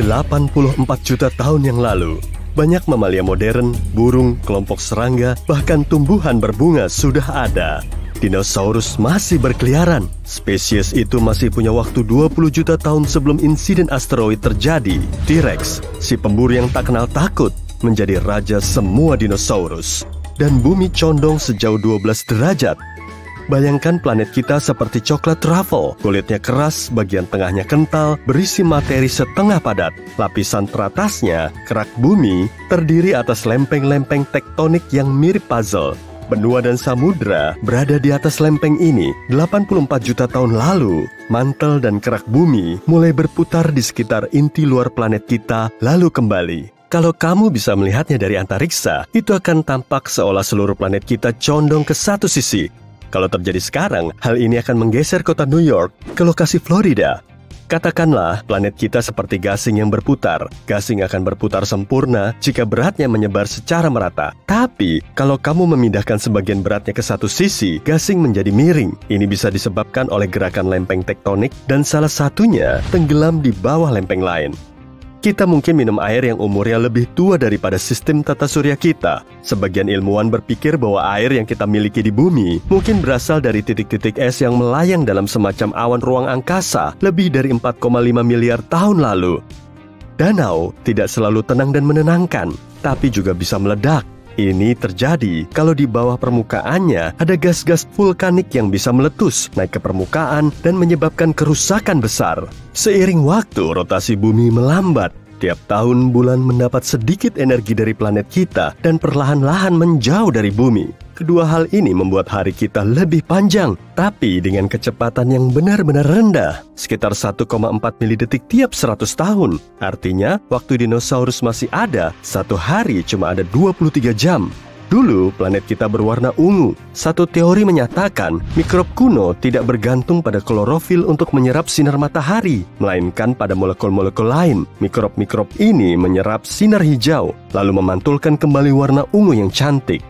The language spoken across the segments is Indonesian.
84 juta tahun yang lalu, banyak mamalia modern, burung, kelompok serangga, bahkan tumbuhan berbunga sudah ada. Dinosaurus masih berkeliaran. Spesies itu masih punya waktu 20 juta tahun sebelum insiden asteroid terjadi. T-Rex, si pemburu yang tak kenal takut, menjadi raja semua dinosaurus. Dan bumi condong sejauh 12 derajat. Bayangkan planet kita seperti coklat truffle, kulitnya keras, bagian tengahnya kental, berisi materi setengah padat. Lapisan teratasnya, kerak bumi, terdiri atas lempeng-lempeng tektonik yang mirip puzzle. Benua dan samudra berada di atas lempeng ini 84 juta tahun lalu. Mantel dan kerak bumi mulai berputar di sekitar inti luar planet kita, lalu kembali. Kalau kamu bisa melihatnya dari antariksa, itu akan tampak seolah seluruh planet kita condong ke satu sisi. Kalau terjadi sekarang, hal ini akan menggeser kota New York ke lokasi Florida. Katakanlah planet kita seperti gasing yang berputar. Gasing akan berputar sempurna jika beratnya menyebar secara merata. Tapi, kalau kamu memindahkan sebagian beratnya ke satu sisi, gasing menjadi miring. Ini bisa disebabkan oleh gerakan lempeng tektonik dan salah satunya tenggelam di bawah lempeng lain. Kita mungkin minum air yang umurnya lebih tua daripada sistem tata surya kita. Sebagian ilmuwan berpikir bahwa air yang kita miliki di bumi mungkin berasal dari titik-titik es yang melayang dalam semacam awan ruang angkasa lebih dari 4,5 miliar tahun lalu. Danau tidak selalu tenang dan menenangkan, tapi juga bisa meledak. Ini terjadi kalau di bawah permukaannya ada gas-gas vulkanik yang bisa meletus, naik ke permukaan, dan menyebabkan kerusakan besar. Seiring waktu, rotasi bumi melambat. Tiap tahun, bulan mendapat sedikit energi dari planet kita dan perlahan-lahan menjauh dari bumi. Kedua hal ini membuat hari kita lebih panjang, tapi dengan kecepatan yang benar-benar rendah, sekitar 1,4 milidetik tiap 100 tahun. Artinya, waktu dinosaurus masih ada, satu hari cuma ada 23 jam. Dulu, planet kita berwarna ungu. Satu teori menyatakan, mikrob kuno tidak bergantung pada klorofil untuk menyerap sinar matahari, melainkan pada molekul-molekul lain. Mikrob-mikrob ini menyerap sinar hijau, lalu memantulkan kembali warna ungu yang cantik.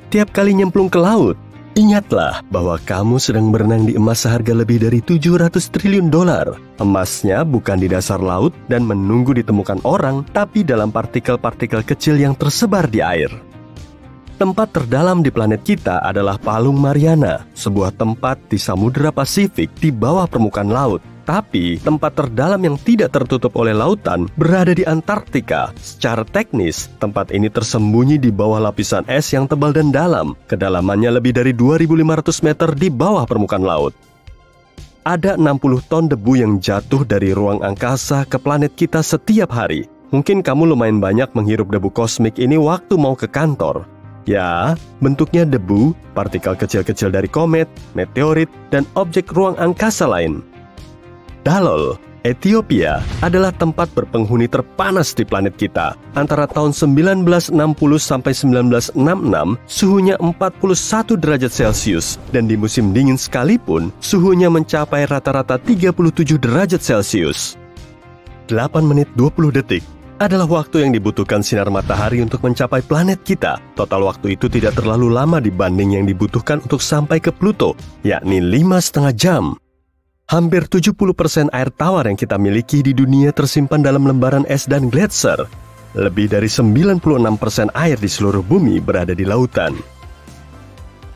Tiap kali nyemplung ke laut, ingatlah bahwa kamu sedang berenang di emas seharga lebih dari 700 triliun dolar. Emasnya bukan di dasar laut dan menunggu ditemukan orang, tapi dalam partikel-partikel kecil yang tersebar di air. Tempat terdalam di planet kita adalah Palung Mariana, sebuah tempat di Samudra Pasifik di bawah permukaan laut. Tapi, tempat terdalam yang tidak tertutup oleh lautan berada di Antartika. Secara teknis, tempat ini tersembunyi di bawah lapisan es yang tebal dan dalam. Kedalamannya lebih dari 2.500 meter di bawah permukaan laut. Ada 60 ton debu yang jatuh dari ruang angkasa ke planet kita setiap hari. Mungkin kamu lumayan banyak menghirup debu kosmik ini waktu mau ke kantor. Ya, bentuknya debu, partikel kecil-kecil dari komet, meteorit, dan objek ruang angkasa lain. Dalol, Ethiopia adalah tempat berpenghuni terpanas di planet kita. Antara tahun 1960 sampai 1966, suhunya 41 derajat Celcius. Dan di musim dingin sekalipun, suhunya mencapai rata-rata 37 derajat Celcius. 8 menit 20 detik adalah waktu yang dibutuhkan sinar matahari untuk mencapai planet kita. Total waktu itu tidak terlalu lama dibanding yang dibutuhkan untuk sampai ke Pluto, yakni 5,5 jam. Hampir 70% air tawar yang kita miliki di dunia tersimpan dalam lembaran es dan gletser. Lebih dari 96% air di seluruh bumi berada di lautan.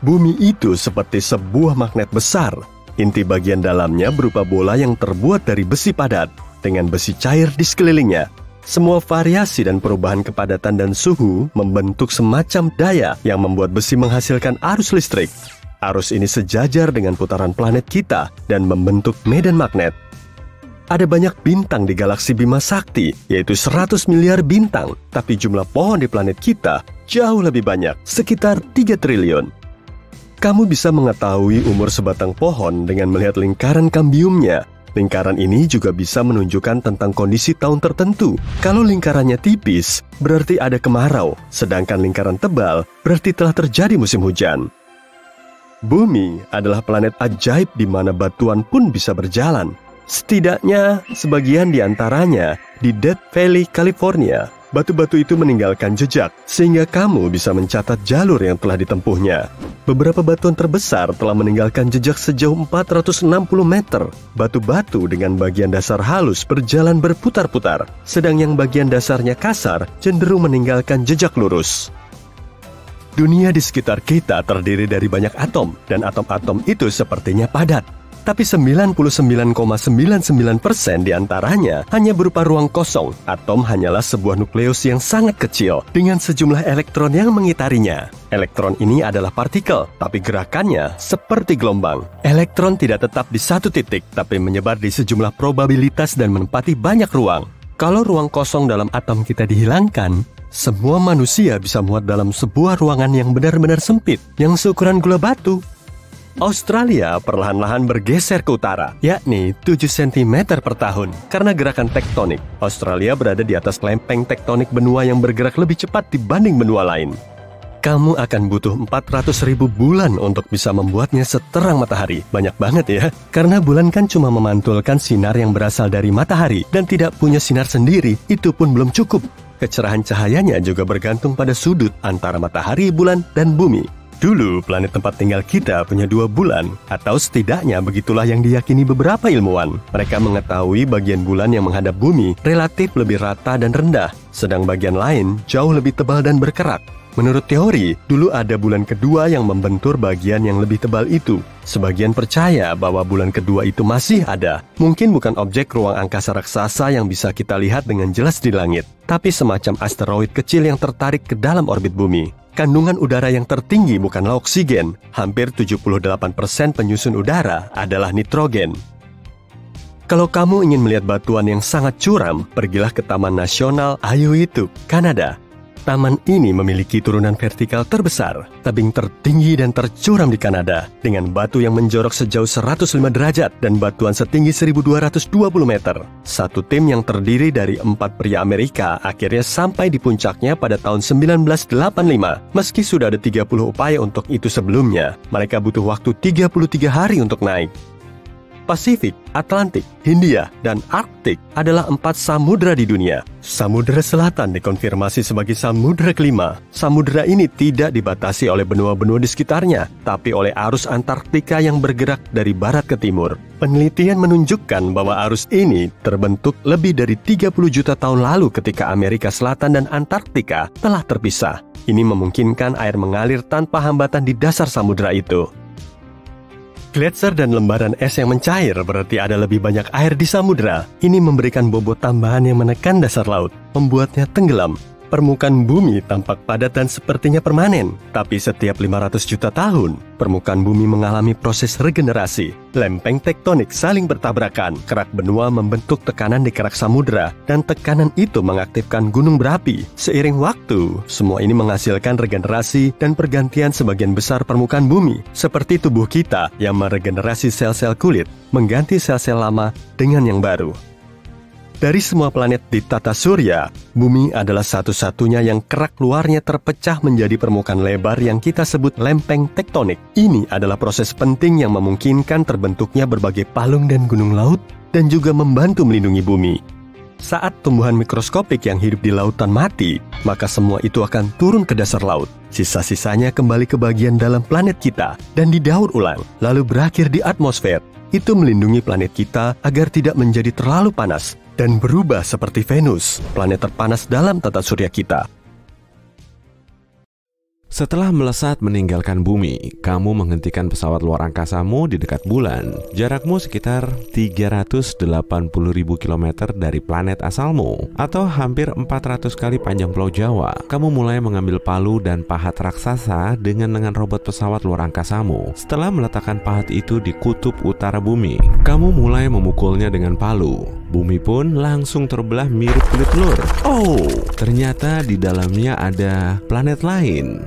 Bumi itu seperti sebuah magnet besar. Inti bagian dalamnya berupa bola yang terbuat dari besi padat, dengan besi cair di sekelilingnya. Semua variasi dan perubahan kepadatan dan suhu membentuk semacam daya yang membuat besi menghasilkan arus listrik. Arus ini sejajar dengan putaran planet kita dan membentuk medan magnet. Ada banyak bintang di galaksi Bima Sakti, yaitu 100 miliar bintang. Tapi jumlah pohon di planet kita jauh lebih banyak, sekitar 3 triliun. Kamu bisa mengetahui umur sebatang pohon dengan melihat lingkaran kambiumnya. Lingkaran ini juga bisa menunjukkan tentang kondisi tahun tertentu. Kalau lingkarannya tipis, berarti ada kemarau. Sedangkan lingkaran tebal, berarti telah terjadi musim hujan. Bumi adalah planet ajaib di mana batuan pun bisa berjalan. Setidaknya, sebagian di antaranya di Death Valley, California. Batu-batu itu meninggalkan jejak, sehingga kamu bisa mencatat jalur yang telah ditempuhnya. Beberapa batuan terbesar telah meninggalkan jejak sejauh 460 meter. Batu-batu dengan bagian dasar halus berjalan berputar-putar, sedang yang bagian dasarnya kasar cenderung meninggalkan jejak lurus. Dunia di sekitar kita terdiri dari banyak atom, dan atom-atom itu sepertinya padat. Tapi 99,99% diantaranya hanya berupa ruang kosong. Atom hanyalah sebuah nukleus yang sangat kecil dengan sejumlah elektron yang mengitarinya. Elektron ini adalah partikel, tapi gerakannya seperti gelombang. Elektron tidak tetap di satu titik, tapi menyebar di sejumlah probabilitas dan menempati banyak ruang. Kalau ruang kosong dalam atom kita dihilangkan, semua manusia bisa muat dalam sebuah ruangan yang benar-benar sempit, yang seukuran gula batu. Australia perlahan-lahan bergeser ke utara, yakni 7 cm per tahun. Karena gerakan tektonik, Australia berada di atas lempeng tektonik benua yang bergerak lebih cepat dibanding benua lain. Kamu akan butuh 400.000 bulan untuk bisa membuatnya seterang matahari. Banyak banget ya, karena bulan kan cuma memantulkan sinar yang berasal dari matahari dan tidak punya sinar sendiri, itu pun belum cukup. Kecerahan cahayanya juga bergantung pada sudut antara matahari, bulan, dan bumi. Dulu, planet tempat tinggal kita punya 2 bulan, atau setidaknya begitulah yang diyakini beberapa ilmuwan. Mereka mengetahui bagian bulan yang menghadap bumi relatif lebih rata dan rendah, sedang bagian lain jauh lebih tebal dan berkerak. Menurut teori, dulu ada bulan kedua yang membentur bagian yang lebih tebal itu. Sebagian percaya bahwa bulan kedua itu masih ada. Mungkin bukan objek ruang angkasa raksasa yang bisa kita lihat dengan jelas di langit, tapi semacam asteroid kecil yang tertarik ke dalam orbit bumi. Kandungan udara yang tertinggi bukanlah oksigen. Hampir 78% penyusun udara adalah nitrogen. Kalau kamu ingin melihat batuan yang sangat curam, pergilah ke Taman Nasional Aiyuittuq, Kanada. Taman ini memiliki turunan vertikal terbesar, tebing tertinggi dan tercuram di Kanada, dengan batu yang menjorok sejauh 105 derajat dan batuan setinggi 1.220 meter. Satu tim yang terdiri dari 4 pria Amerika akhirnya sampai di puncaknya pada tahun 1985. Meski sudah ada 30 upaya untuk itu sebelumnya, mereka butuh waktu 33 hari untuk naik. Pasifik, Atlantik, Hindia, dan Arktik adalah 4 samudera di dunia. Samudera Selatan dikonfirmasi sebagai samudera kelima. Samudera ini tidak dibatasi oleh benua-benua di sekitarnya, tapi oleh arus Antarktika yang bergerak dari barat ke timur. Penelitian menunjukkan bahwa arus ini terbentuk lebih dari 30 juta tahun lalu ketika Amerika Selatan dan Antarktika telah terpisah. Ini memungkinkan air mengalir tanpa hambatan di dasar samudera itu. Gletser dan lembaran es yang mencair berarti ada lebih banyak air di samudera. Ini memberikan bobot tambahan yang menekan dasar laut, membuatnya tenggelam. Permukaan bumi tampak padat dan sepertinya permanen, tapi setiap 500 juta tahun, permukaan bumi mengalami proses regenerasi. Lempeng tektonik saling bertabrakan, kerak benua membentuk tekanan di kerak samudera, dan tekanan itu mengaktifkan gunung berapi. Seiring waktu, semua ini menghasilkan regenerasi dan pergantian sebagian besar permukaan bumi, seperti tubuh kita yang meregenerasi sel-sel kulit, mengganti sel-sel lama dengan yang baru. Dari semua planet di tata surya, bumi adalah satu-satunya yang kerak luarnya terpecah menjadi permukaan lebar yang kita sebut lempeng tektonik. Ini adalah proses penting yang memungkinkan terbentuknya berbagai palung dan gunung laut dan juga membantu melindungi bumi. Saat tumbuhan mikroskopik yang hidup di lautan mati, maka semua itu akan turun ke dasar laut. Sisa-sisanya kembali ke bagian dalam planet kita dan didaur ulang, lalu berakhir di atmosfer. Itu melindungi planet kita agar tidak menjadi terlalu panas dan berubah seperti Venus, planet terpanas dalam tata surya kita. Setelah melesat meninggalkan bumi, kamu menghentikan pesawat luar angkasamu di dekat bulan. Jarakmu sekitar 380.000 km dari planet asalmu, atau hampir 400 kali panjang Pulau Jawa. Kamu mulai mengambil palu dan pahat raksasa dengan lengan robot pesawat luar angkasamu. Setelah meletakkan pahat itu di kutub utara bumi, kamu mulai memukulnya dengan palu. Bumi pun langsung terbelah mirip kulit telur. Oh, ternyata di dalamnya ada planet lain.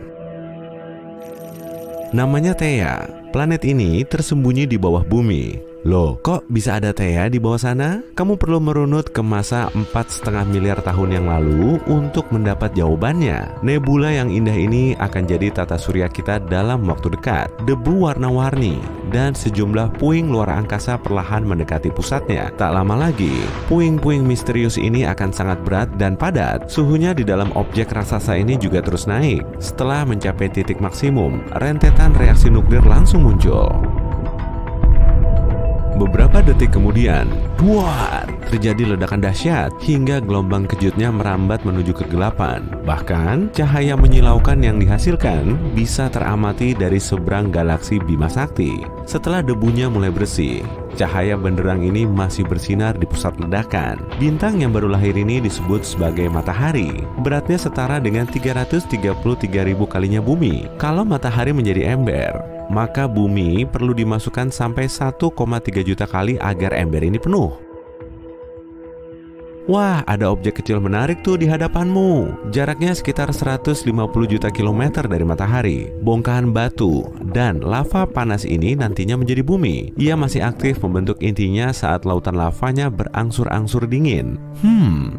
Namanya Theia. Planet ini tersembunyi di bawah bumi. Loh, kok bisa ada Theia di bawah sana? Kamu perlu merunut ke masa 4,5 miliar tahun yang lalu untuk mendapat jawabannya. Nebula yang indah ini akan jadi tata surya kita dalam waktu dekat. Debu warna-warni dan sejumlah puing luar angkasa perlahan mendekati pusatnya. Tak lama lagi, puing-puing misterius ini akan sangat berat dan padat. Suhunya di dalam objek raksasa ini juga terus naik. Setelah mencapai titik maksimum, rentetan reaksi nuklir langsung muncul. Beberapa detik kemudian, buar, terjadi ledakan dahsyat hingga gelombang kejutnya merambat menuju kegelapan. Bahkan, cahaya menyilaukan yang dihasilkan bisa teramati dari seberang galaksi Bima Sakti. Setelah debunya mulai bersih, cahaya benderang ini masih bersinar di pusat ledakan. Bintang yang baru lahir ini disebut sebagai matahari. Beratnya setara dengan 333.000 kalinya bumi. Kalau matahari menjadi ember, maka bumi perlu dimasukkan sampai 1,3 juta kali agar ember ini penuh. Wah, ada objek kecil menarik tuh di hadapanmu. Jaraknya sekitar 150 juta kilometer dari matahari. Bongkahan batu dan lava panas ini nantinya menjadi bumi. Ia masih aktif membentuk intinya saat lautan lavanya berangsur-angsur dingin.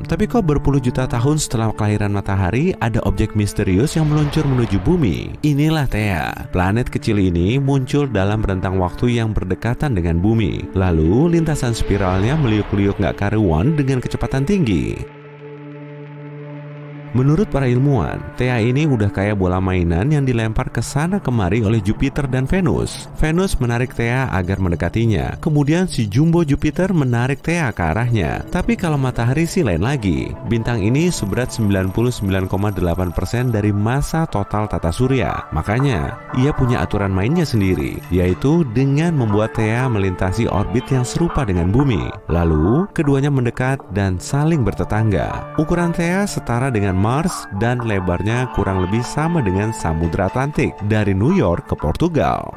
Tapi kok berpuluh juta tahun setelah kelahiran matahari, ada objek misterius yang meluncur menuju bumi. Inilah Theia. Planet kecil ini muncul dalam rentang waktu yang berdekatan dengan bumi. Lalu lintasan spiralnya meliuk-liuk gak karuan dengan kecepatan tinggi. Menurut para ilmuwan, Theia ini udah kayak bola mainan yang dilempar ke sana kemari oleh Jupiter dan Venus. Venus menarik Theia agar mendekatinya. Kemudian si Jumbo Jupiter menarik Theia ke arahnya. Tapi kalau matahari sih lain lagi. Bintang ini seberat 99,8% dari massa total tata surya. Makanya, ia punya aturan mainnya sendiri, yaitu dengan membuat Theia melintasi orbit yang serupa dengan bumi. Lalu, keduanya mendekat dan saling bertetangga. Ukuran Theia setara dengan Mars dan lebarnya kurang lebih sama dengan Samudra Atlantik dari New York ke Portugal.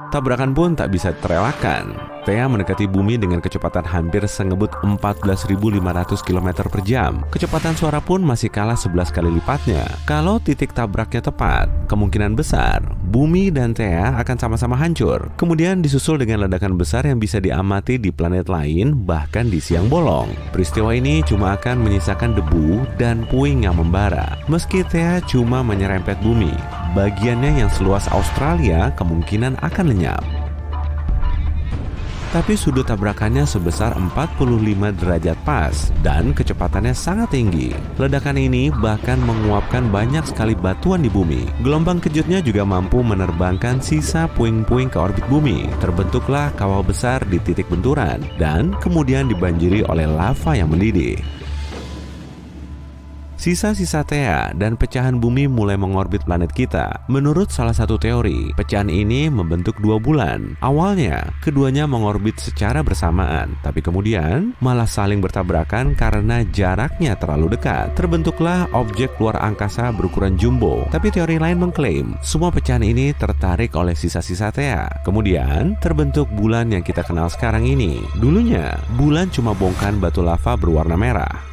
Tabrakan pun tak bisa terelakkan. Theia mendekati bumi dengan kecepatan hampir sengebut 14.500 km per jam. Kecepatan suara pun masih kalah 11 kali lipatnya. Kalau titik tabraknya tepat, kemungkinan besar bumi dan Theia akan sama-sama hancur. Kemudian disusul dengan ledakan besar yang bisa diamati di planet lain, bahkan di siang bolong. Peristiwa ini cuma akan menyisakan debu dan puing yang membara. Meski Theia cuma menyerempet bumi, bagiannya yang seluas Australia kemungkinan akan lenyap. Tapi sudut tabrakannya sebesar 45 derajat pas dan kecepatannya sangat tinggi. Ledakan ini bahkan menguapkan banyak sekali batuan di bumi. Gelombang kejutnya juga mampu menerbangkan sisa puing-puing ke orbit bumi. Terbentuklah kawah besar di titik benturan dan kemudian dibanjiri oleh lava yang mendidih. Sisa-sisa Theia dan pecahan bumi mulai mengorbit planet kita. Menurut salah satu teori, pecahan ini membentuk dua bulan. Awalnya, keduanya mengorbit secara bersamaan, tapi kemudian malah saling bertabrakan karena jaraknya terlalu dekat. Terbentuklah objek luar angkasa berukuran jumbo. Tapi teori lain mengklaim semua pecahan ini tertarik oleh sisa-sisa Theia. Kemudian terbentuk bulan yang kita kenal sekarang ini. Dulunya, bulan cuma bongkahan batu lava berwarna merah.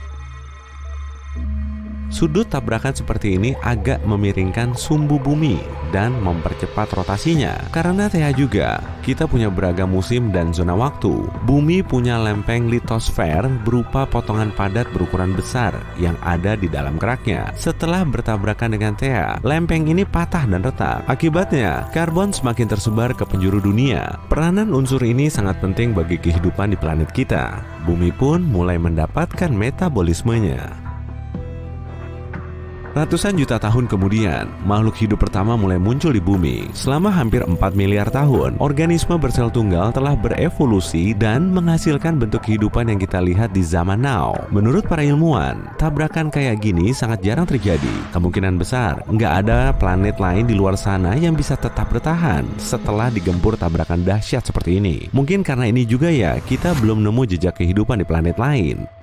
Sudut tabrakan seperti ini agak memiringkan sumbu bumi dan mempercepat rotasinya. Karena Theia juga, kita punya beragam musim dan zona waktu. Bumi punya lempeng litosfer berupa potongan padat berukuran besar yang ada di dalam keraknya. Setelah bertabrakan dengan Theia, lempeng ini patah dan retak. Akibatnya, karbon semakin tersebar ke penjuru dunia. Peranan unsur ini sangat penting bagi kehidupan di planet kita. Bumi pun mulai mendapatkan metabolismenya. Ratusan juta tahun kemudian, makhluk hidup pertama mulai muncul di bumi. Selama hampir 4 miliar tahun, organisme bersel tunggal telah berevolusi dan menghasilkan bentuk kehidupan yang kita lihat di zaman now. Menurut para ilmuwan, tabrakan kayak gini sangat jarang terjadi. Kemungkinan besar, nggak ada planet lain di luar sana yang bisa tetap bertahan setelah digempur tabrakan dahsyat seperti ini. Mungkin karena ini juga ya, kita belum nemu jejak kehidupan di planet lain.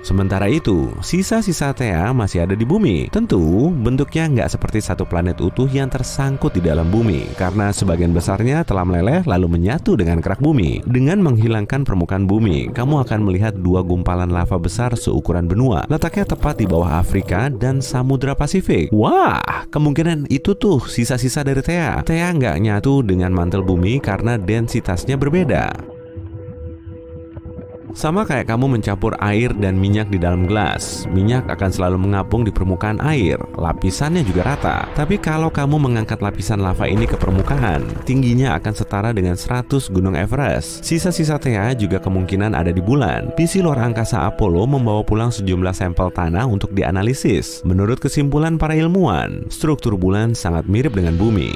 Sementara itu, sisa-sisa Theia masih ada di bumi. Tentu, bentuknya nggak seperti satu planet utuh yang tersangkut di dalam bumi, karena sebagian besarnya telah meleleh lalu menyatu dengan kerak bumi. Dengan menghilangkan permukaan bumi, kamu akan melihat dua gumpalan lava besar seukuran benua, letaknya tepat di bawah Afrika dan Samudra Pasifik. Wah, kemungkinan itu tuh sisa-sisa dari Theia. Theia nggak nyatu dengan mantel bumi karena densitasnya berbeda. Sama kayak kamu mencampur air dan minyak di dalam gelas. Minyak akan selalu mengapung di permukaan air, lapisannya juga rata. Tapi kalau kamu mengangkat lapisan lava ini ke permukaan, tingginya akan setara dengan 100 gunung Everest. Sisa-sisa Theia juga kemungkinan ada di bulan. Misi luar angkasa Apollo membawa pulang sejumlah sampel tanah untuk dianalisis. Menurut kesimpulan para ilmuwan, struktur bulan sangat mirip dengan bumi.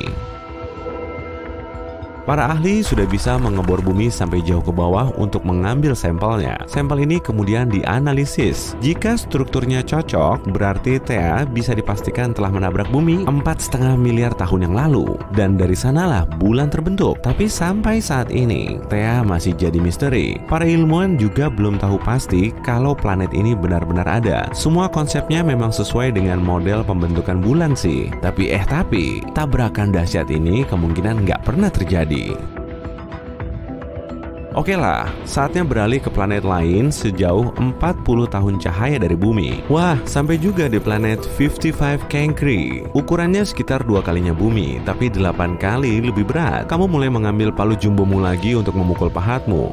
Para ahli sudah bisa mengebor bumi sampai jauh ke bawah untuk mengambil sampelnya. Sampel ini kemudian dianalisis. Jika strukturnya cocok, berarti Theia bisa dipastikan telah menabrak bumi 4,5 miliar tahun yang lalu. Dan dari sanalah bulan terbentuk. Tapi sampai saat ini, Theia masih jadi misteri. Para ilmuwan juga belum tahu pasti kalau planet ini benar-benar ada. Semua konsepnya memang sesuai dengan model pembentukan bulan sih. Tapi tabrakan dahsyat ini kemungkinan nggak pernah terjadi. Oke lah, saatnya beralih ke planet lain sejauh 40 tahun cahaya dari bumi. Wah, sampai juga di planet 55 Cancri. Ukurannya sekitar 2 kalinya bumi, tapi 8 kali lebih berat. Kamu mulai mengambil palu jumbomu lagi untuk memukul pahatmu.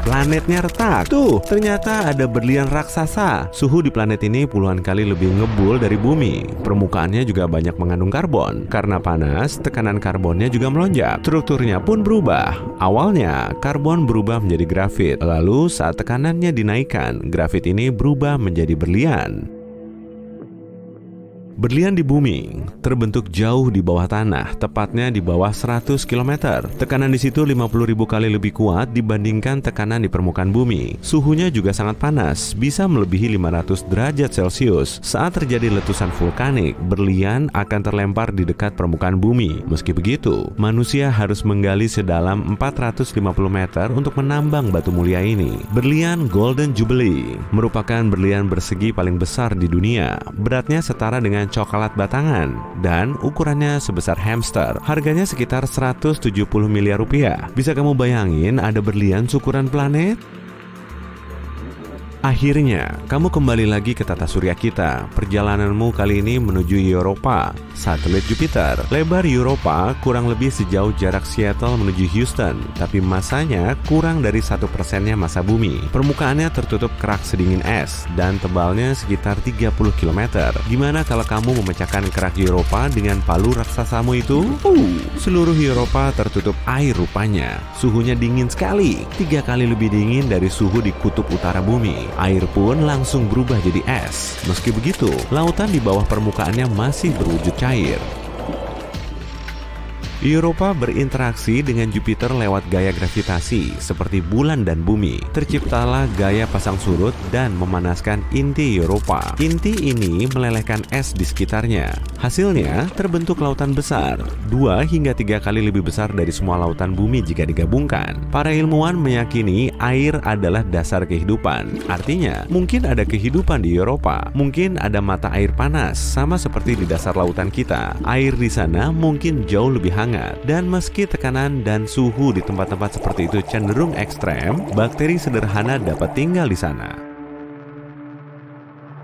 Planetnya retak. Tuh, ternyata ada berlian raksasa. Suhu di planet ini puluhan kali lebih ngebul dari bumi. Permukaannya juga banyak mengandung karbon. Karena panas, tekanan karbonnya juga melonjak. Strukturnya pun berubah. Awalnya, karbon berubah menjadi grafit. Lalu saat tekanannya dinaikkan, grafit ini berubah menjadi berlian. Berlian di bumi terbentuk jauh di bawah tanah, tepatnya di bawah 100 km. Tekanan di situ 50.000 kali lebih kuat dibandingkan tekanan di permukaan bumi. Suhunya juga sangat panas, bisa melebihi 500 derajat Celcius. Saat terjadi letusan vulkanik, berlian akan terlempar di dekat permukaan bumi. Meski begitu, manusia harus menggali sedalam 450 meter untuk menambang batu mulia ini. Berlian Golden Jubilee merupakan berlian bersegi paling besar di dunia. Beratnya setara dengan coklat batangan dan ukurannya sebesar hamster. Harganya sekitar 170 miliar rupiah. Bisa kamu bayangin ada berlian seukuran planet? Akhirnya, kamu kembali lagi ke tata surya kita. Perjalananmu kali ini menuju Europa, satelit Jupiter. Lebar Europa kurang lebih sejauh jarak Seattle menuju Houston, tapi masanya kurang dari 1%-nya massa bumi. Permukaannya tertutup kerak sedingin es, dan tebalnya sekitar 30 km. Gimana kalau kamu memecahkan kerak Europa dengan palu raksasamu itu? Seluruh Europa tertutup air rupanya. Suhunya dingin sekali, 3 kali lebih dingin dari suhu di kutub utara bumi. Air pun langsung berubah jadi es. Meski begitu, lautan di bawah permukaannya masih berwujud cair. Europa berinteraksi dengan Jupiter lewat gaya gravitasi seperti bulan dan bumi. Terciptalah gaya pasang surut dan memanaskan inti Europa. Inti ini melelehkan es di sekitarnya. Hasilnya terbentuk lautan besar, 2 hingga 3 kali lebih besar dari semua lautan bumi jika digabungkan. Para ilmuwan meyakini air adalah dasar kehidupan. Artinya, mungkin ada kehidupan di Europa. Mungkin ada mata air panas, sama seperti di dasar lautan kita. Air di sana mungkin jauh lebih hangat. Dan meski tekanan dan suhu di tempat-tempat seperti itu cenderung ekstrem, bakteri sederhana dapat tinggal di sana.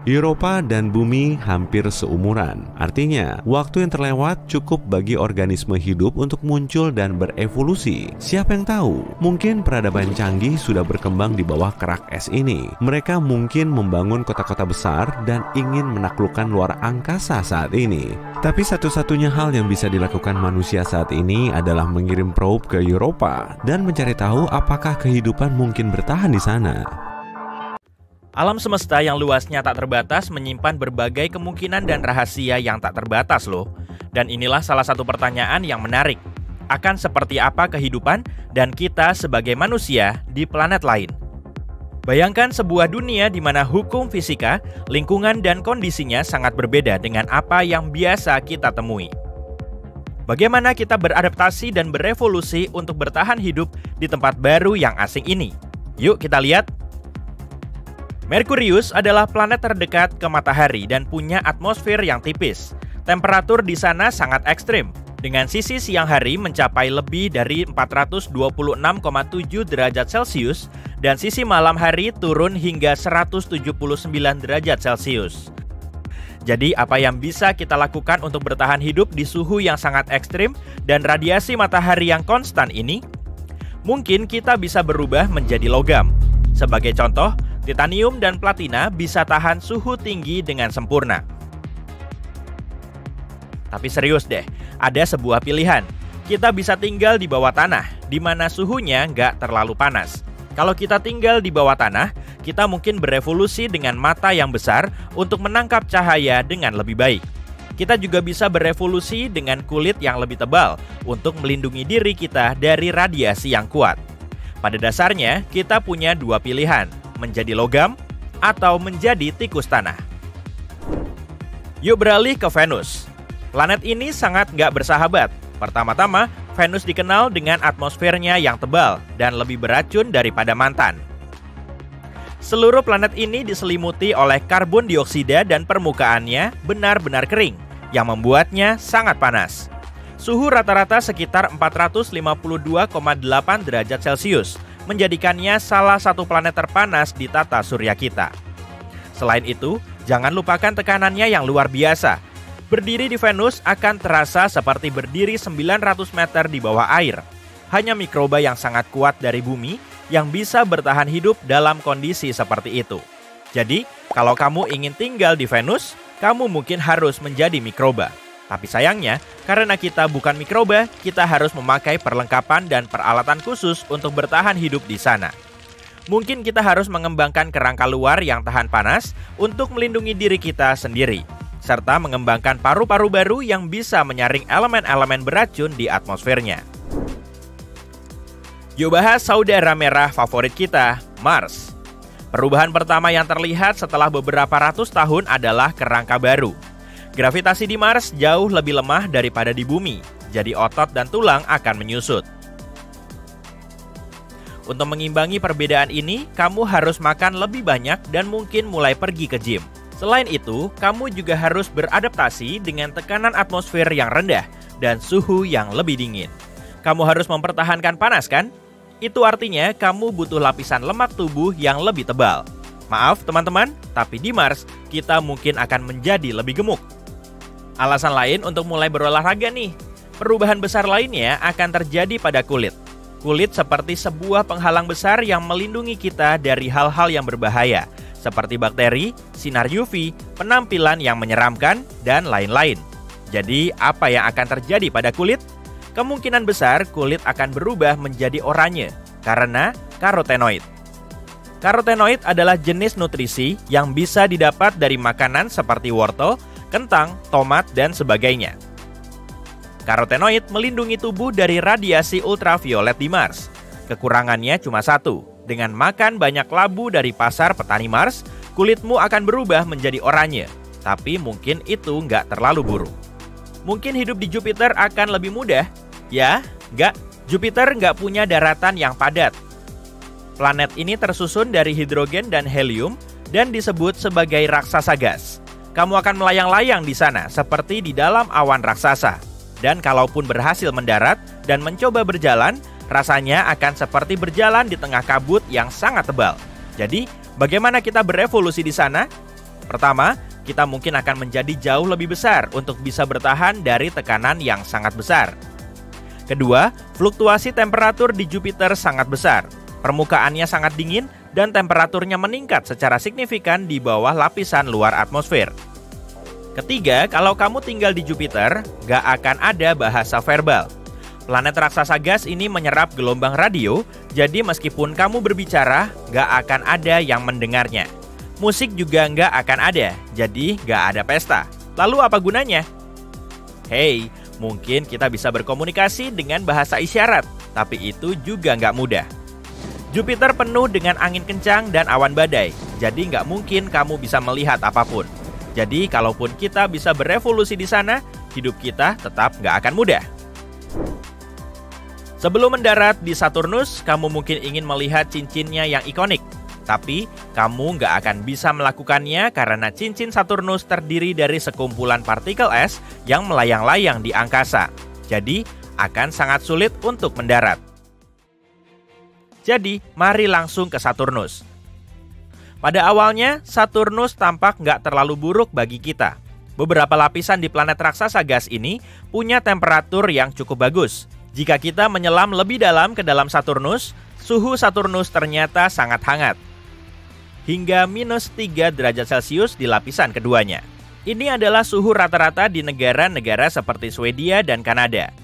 Europa dan bumi hampir seumuran. Artinya, waktu yang terlewat cukup bagi organisme hidup untuk muncul dan berevolusi. Siapa yang tahu? Mungkin peradaban canggih sudah berkembang di bawah kerak es ini. Mereka mungkin membangun kota-kota besar dan ingin menaklukkan luar angkasa saat ini. Tapi satu-satunya hal yang bisa dilakukan manusia saat ini adalah mengirim probe ke Europa dan mencari tahu apakah kehidupan mungkin bertahan di sana. Alam semesta yang luasnya tak terbatas menyimpan berbagai kemungkinan dan rahasia yang tak terbatas loh. Dan inilah salah satu pertanyaan yang menarik. Akan seperti apa kehidupan dan kita sebagai manusia di planet lain? Bayangkan sebuah dunia di mana hukum fisika, lingkungan dan kondisinya sangat berbeda dengan apa yang biasa kita temui. Bagaimana kita beradaptasi dan berevolusi untuk bertahan hidup di tempat baru yang asing ini? Yuk kita lihat. Merkurius adalah planet terdekat ke matahari dan punya atmosfer yang tipis. Temperatur di sana sangat ekstrim, dengan sisi siang hari mencapai lebih dari 426,7 derajat Celcius dan sisi malam hari turun hingga 179 derajat Celcius. Jadi apa yang bisa kita lakukan untuk bertahan hidup di suhu yang sangat ekstrim dan radiasi matahari yang konstan ini? Mungkin kita bisa berubah menjadi logam. Sebagai contoh, titanium dan platina bisa tahan suhu tinggi dengan sempurna. Tapi serius deh, ada sebuah pilihan. Kita bisa tinggal di bawah tanah, di mana suhunya nggak terlalu panas. Kalau kita tinggal di bawah tanah, kita mungkin berevolusi dengan mata yang besar untuk menangkap cahaya dengan lebih baik. Kita juga bisa berevolusi dengan kulit yang lebih tebal untuk melindungi diri kita dari radiasi yang kuat. Pada dasarnya, kita punya dua pilihan, menjadi logam atau menjadi tikus tanah. Yuk beralih ke Venus. Planet ini sangat nggak bersahabat. Pertama-tama, Venus dikenal dengan atmosfernya yang tebal dan lebih beracun daripada mantan. Seluruh planet ini diselimuti oleh karbon dioksida dan permukaannya benar-benar kering, yang membuatnya sangat panas. Suhu rata-rata sekitar 452,8 derajat Celcius, menjadikannya salah satu planet terpanas di tata surya kita. Selain itu, jangan lupakan tekanannya yang luar biasa. Berdiri di Venus akan terasa seperti berdiri 900 meter di bawah air. Hanya mikroba yang sangat kuat dari bumi yang bisa bertahan hidup dalam kondisi seperti itu. Jadi, kalau kamu ingin tinggal di Venus, kamu mungkin harus menjadi mikroba. Tapi sayangnya, karena kita bukan mikroba, kita harus memakai perlengkapan dan peralatan khusus untuk bertahan hidup di sana. Mungkin kita harus mengembangkan kerangka luar yang tahan panas untuk melindungi diri kita sendiri, serta mengembangkan paru-paru baru yang bisa menyaring elemen-elemen beracun di atmosfernya. Yuk bahas saudara merah favorit kita, Mars. Perubahan pertama yang terlihat setelah beberapa ratus tahun adalah kerangka baru. Gravitasi di Mars jauh lebih lemah daripada di bumi, jadi otot dan tulang akan menyusut. Untuk mengimbangi perbedaan ini, kamu harus makan lebih banyak dan mungkin mulai pergi ke gym. Selain itu, kamu juga harus beradaptasi dengan tekanan atmosfer yang rendah dan suhu yang lebih dingin. Kamu harus mempertahankan panas, kan? Itu artinya kamu butuh lapisan lemak tubuh yang lebih tebal. Maaf teman-teman, tapi di Mars kita mungkin akan menjadi lebih gemuk. Alasan lain untuk mulai berolahraga nih. Perubahan besar lainnya akan terjadi pada kulit. Kulit seperti sebuah penghalang besar yang melindungi kita dari hal-hal yang berbahaya, seperti bakteri, sinar UV, penampilan yang menyeramkan, dan lain-lain. Jadi, apa yang akan terjadi pada kulit? Kemungkinan besar kulit akan berubah menjadi oranye karena karotenoid. Karotenoid adalah jenis nutrisi yang bisa didapat dari makanan seperti wortel, kentang, tomat, dan sebagainya. Karotenoid melindungi tubuh dari radiasi ultraviolet di Mars. Kekurangannya cuma satu. Dengan makan banyak labu dari pasar petani Mars, kulitmu akan berubah menjadi oranye. Tapi mungkin itu nggak terlalu buruk. Mungkin hidup di Jupiter akan lebih mudah. Ya, nggak. Jupiter nggak punya daratan yang padat. Planet ini tersusun dari hidrogen dan helium dan disebut sebagai raksasa gas. Kamu akan melayang-layang di sana seperti di dalam awan raksasa. Dan kalaupun berhasil mendarat dan mencoba berjalan, rasanya akan seperti berjalan di tengah kabut yang sangat tebal. Jadi, bagaimana kita berevolusi di sana? Pertama, kita mungkin akan menjadi jauh lebih besar untuk bisa bertahan dari tekanan yang sangat besar. Kedua, fluktuasi temperatur di Jupiter sangat besar. Permukaannya sangat dingin dan temperaturnya meningkat secara signifikan di bawah lapisan luar atmosfer. Ketiga, kalau kamu tinggal di Jupiter, gak akan ada bahasa verbal. Planet raksasa gas ini menyerap gelombang radio, jadi meskipun kamu berbicara, gak akan ada yang mendengarnya. Musik juga gak akan ada, jadi gak ada pesta. Lalu apa gunanya? Hey, mungkin kita bisa berkomunikasi dengan bahasa isyarat, tapi itu juga gak mudah. Jupiter penuh dengan angin kencang dan awan badai, jadi nggak mungkin kamu bisa melihat apapun. Jadi, kalaupun kita bisa berevolusi di sana, hidup kita tetap nggak akan mudah. Sebelum mendarat di Saturnus, kamu mungkin ingin melihat cincinnya yang ikonik. Tapi, kamu nggak akan bisa melakukannya karena cincin Saturnus terdiri dari sekumpulan partikel es yang melayang-layang di angkasa. Jadi, akan sangat sulit untuk mendarat. Jadi, mari langsung ke Saturnus. Pada awalnya, Saturnus tampak nggak terlalu buruk bagi kita. Beberapa lapisan di planet raksasa gas ini punya temperatur yang cukup bagus. Jika kita menyelam lebih dalam ke dalam Saturnus, suhu Saturnus ternyata sangat hangat. Hingga -3 derajat Celcius di lapisan keduanya. Ini adalah suhu rata-rata di negara-negara seperti Swedia dan Kanada.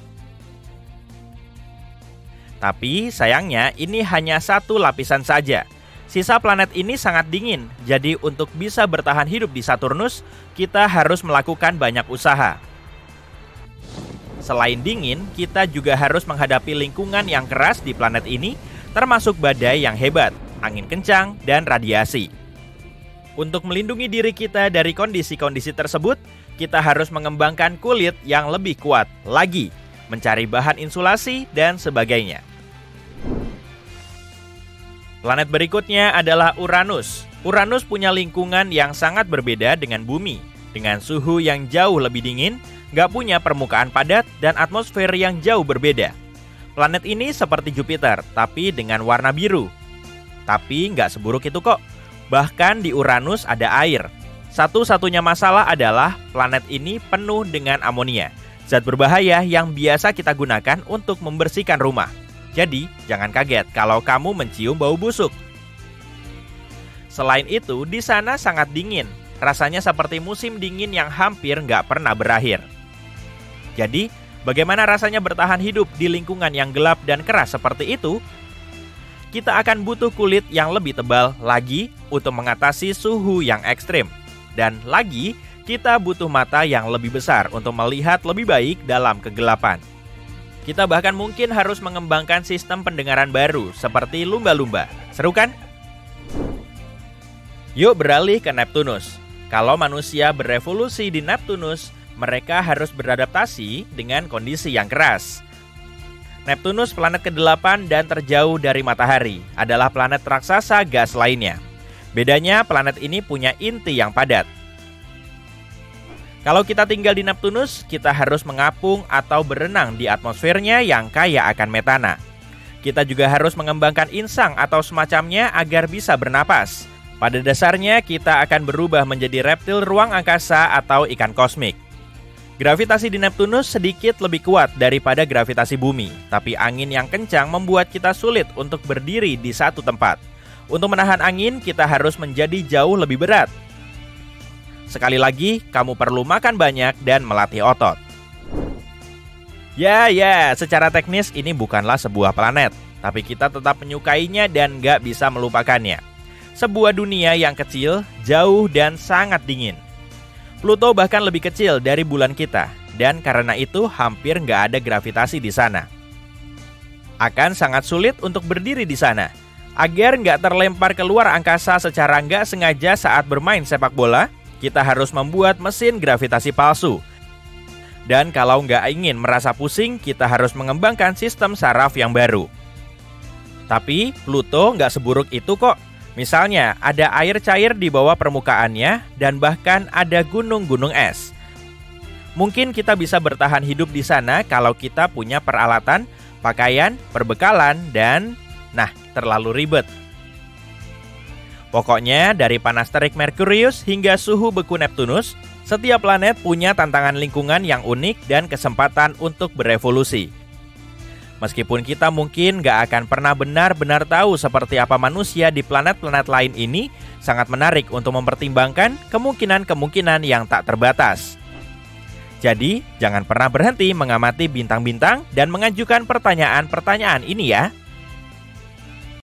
Tapi sayangnya ini hanya satu lapisan saja. Sisa planet ini sangat dingin, jadi untuk bisa bertahan hidup di Saturnus, kita harus melakukan banyak usaha. Selain dingin, kita juga harus menghadapi lingkungan yang keras di planet ini, termasuk badai yang hebat, angin kencang, dan radiasi. Untuk melindungi diri kita dari kondisi-kondisi tersebut, kita harus mengembangkan kulit yang lebih kuat lagi, mencari bahan insulasi, dan sebagainya. Planet berikutnya adalah Uranus. Uranus punya lingkungan yang sangat berbeda dengan Bumi, dengan suhu yang jauh lebih dingin, nggak punya permukaan padat, dan atmosfer yang jauh berbeda. Planet ini seperti Jupiter, tapi dengan warna biru. Tapi nggak seburuk itu kok. Bahkan di Uranus ada air. Satu-satunya masalah adalah planet ini penuh dengan amonia, zat berbahaya yang biasa kita gunakan untuk membersihkan rumah. Jadi, jangan kaget kalau kamu mencium bau busuk. Selain itu, di sana sangat dingin. Rasanya seperti musim dingin yang hampir nggak pernah berakhir. Jadi, bagaimana rasanya bertahan hidup di lingkungan yang gelap dan keras seperti itu? Kita akan butuh kulit yang lebih tebal lagi untuk mengatasi suhu yang ekstrim. Dan lagi, kita butuh mata yang lebih besar untuk melihat lebih baik dalam kegelapan. Kita bahkan mungkin harus mengembangkan sistem pendengaran baru seperti lumba-lumba. Seru kan? Yuk beralih ke Neptunus. Kalau manusia berevolusi di Neptunus, mereka harus beradaptasi dengan kondisi yang keras. Neptunus, planet ke-8 dan terjauh dari matahari, adalah planet raksasa gas lainnya. Bedanya, planet ini punya inti yang padat. Kalau kita tinggal di Neptunus, kita harus mengapung atau berenang di atmosfernya yang kaya akan metana. Kita juga harus mengembangkan insang atau semacamnya agar bisa bernapas. Pada dasarnya, kita akan berubah menjadi reptil ruang angkasa atau ikan kosmik. Gravitasi di Neptunus sedikit lebih kuat daripada gravitasi bumi, tapi angin yang kencang membuat kita sulit untuk berdiri di satu tempat. Untuk menahan angin, kita harus menjadi jauh lebih berat. Sekali lagi, kamu perlu makan banyak dan melatih otot. Ya, secara teknis ini bukanlah sebuah planet, tapi kita tetap menyukainya dan gak bisa melupakannya. Sebuah dunia yang kecil, jauh, dan sangat dingin. Pluto bahkan lebih kecil dari bulan kita, dan karena itu hampir gak ada gravitasi di sana. Akan sangat sulit untuk berdiri di sana. Agar gak terlempar keluar angkasa secara gak sengaja saat bermain sepak bola, kita harus membuat mesin gravitasi palsu. Dan kalau nggak ingin merasa pusing, kita harus mengembangkan sistem saraf yang baru. Tapi Pluto nggak seburuk itu kok. Misalnya, ada air cair di bawah permukaannya dan bahkan ada gunung-gunung es. Mungkin kita bisa bertahan hidup di sana kalau kita punya peralatan, pakaian, perbekalan, dan terlalu ribet. Pokoknya, dari panas terik Merkurius hingga suhu beku Neptunus, setiap planet punya tantangan lingkungan yang unik dan kesempatan untuk berevolusi. Meskipun kita mungkin gak akan pernah benar-benar tahu seperti apa manusia di planet-planet lain ini, sangat menarik untuk mempertimbangkan kemungkinan-kemungkinan yang tak terbatas. Jadi, jangan pernah berhenti mengamati bintang-bintang dan mengajukan pertanyaan-pertanyaan ini ya.